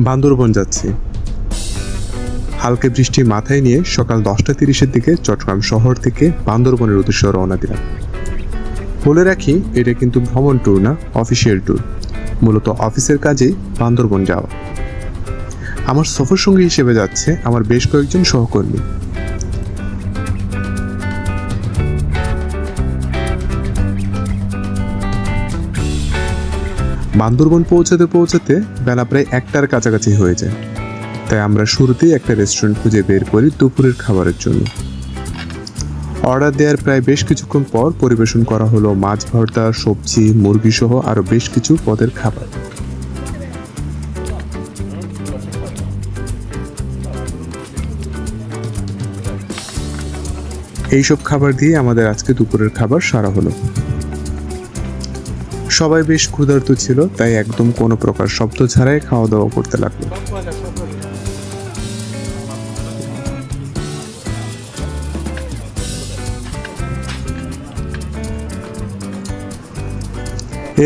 বান্দরবন যাচ্ছি। হালকা বৃষ্টি মাথায় নিয়ে সকাল 10টা 30-এর দিকে চট্টগ্রাম শহর থেকে বান্দরবনের উদ্দেশ্যে রওনা দিলাম। বলে রাখি, এটা কিন্তু ভ্রমণ ট্যুর না, অফিসিয়াল ট্যুর। মূলত অফিসের কাজে বান্দরবন যাওয়া। আমার সফর সঙ্গী হিসেবে যাচ্ছে আমার বেশ কয়েকজন সহকর্মী। বান্দরবন পৌঁছাতে বেলা প্রায় 1টার কাছাকাছি হয়ে যায়। তাই আমরা শুরুতেই একটা রেস্টুরেন্ট খুঁজে বের করি দুপুরের খাবারের জন্য। অর্ডার দেওয়ার প্রায় বেশ কিছুক্ষণ পর পরিবেশন করা হলো মাছ ভর্তা, সবজি, মুরগি সহ আরও বেশ কিছু পদের খাবার। এইসব খাবার দিয়ে আমাদের আজকে দুপুরের খাবার সারা হলো। সবাই বেশ ক্ষুধার্ত ছিল, তাই একদম কোনো প্রকার শব্দ ছাড়াই খাওয়া দাওয়া করতে লাগলো।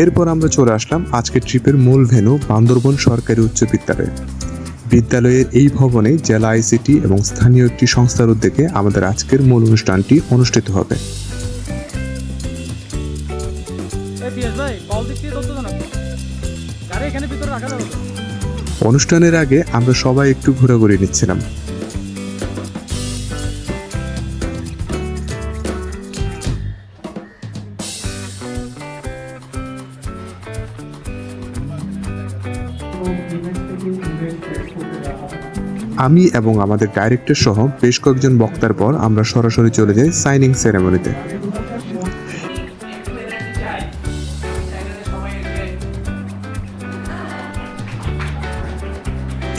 এরপর আমরা চলে আসলাম আজকের ট্রিপের মূল ভেন্যু বান্দরবন সরকারি উচ্চ বিদ্যালয়ে। বিদ্যালয়ের এই ভবনে জেলা আইসিটি এবং স্থানীয় একটি সংস্থার উদ্যোগে আমাদের আজকের মূল অনুষ্ঠানটি অনুষ্ঠিত হবে। অনুষ্ঠানের আগে আমরা সবাই একটু ঘোরাঘুরি নিচ্ছিলাম। আমি এবং আমাদের ডাইরেক্টর সহ বেশ কয়েকজন বক্তার পর আমরা সরাসরি চলে যাই সাইনিং সেরেমনিতে।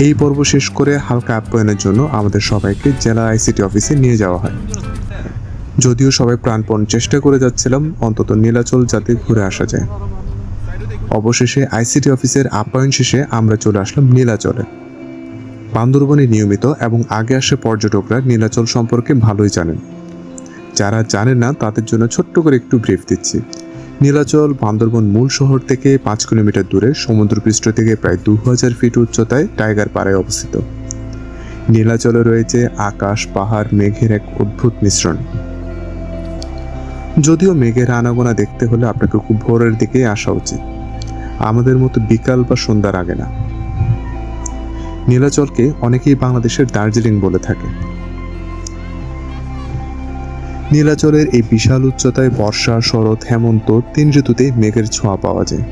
এই পর্ব শেষ করে হালকা আপ্যায়নের জন্য আমাদের সবাইকে জেলা আইসিটি অফিসে নিয়ে যাওয়া হয়। যদিও সবাই প্রাণপণ চেষ্টা করে যাচ্ছিলাম অন্তত নীলাচল যাতে ঘুরে আসা যায়। অবশেষে আইসিটি অফিসের আপ্যায়ন শেষে আমরা চলে আসলাম নীলাচলে। বান্দরবনে নিয়মিত এবং আগে আসে পর্যটকরা নীলাচল সম্পর্কে ভালোই জানেন। যারা জানেন না তাদের জন্য ছোট্ট করে একটু ব্রিফ দিচ্ছি। নীলাচল বান্দরবন মূল শহর থেকে 5 কিলোমিটার দূরে সমুদ্রপৃষ্ঠ থেকে প্রায় 2000 ফিট উচ্চতায় টাইগার পাড়ায় অবস্থিত। নীলাচলে রয়েছে আকাশ, পাহাড়, মেঘের এক অদ্ভুত মিশ্রণ। যদিও মেঘের আনাগোনা দেখতে হলে আপনাকে খুব ভোরের দিকেই আসা উচিত, আমাদের মতো বিকাল বা সন্ধ্যার আগে না। নীলাচলকে অনেকেই বাংলাদেশের দার্জিলিং বলে থাকে। নীলাচলের এই বিশাল উচ্চতায় বর্ষা, শরৎ, হেমন্ত 3 ঋতুতেই মেঘের ছোঁয়া পাওয়া যায়।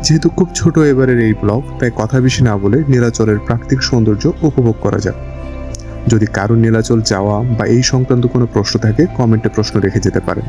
যেহেতু খুব ছোট এবারের এই ব্লগ, তাই কথা বেশি না বলে নীলাচলের প্রাকৃতিক সৌন্দর্য উপভোগ করা যাক। যদি কারো নীলাচল যাওয়া বা এই সংক্রান্ত কোনো প্রশ্ন থাকে কমেন্টে প্রশ্ন রেখে যেতে পারেন।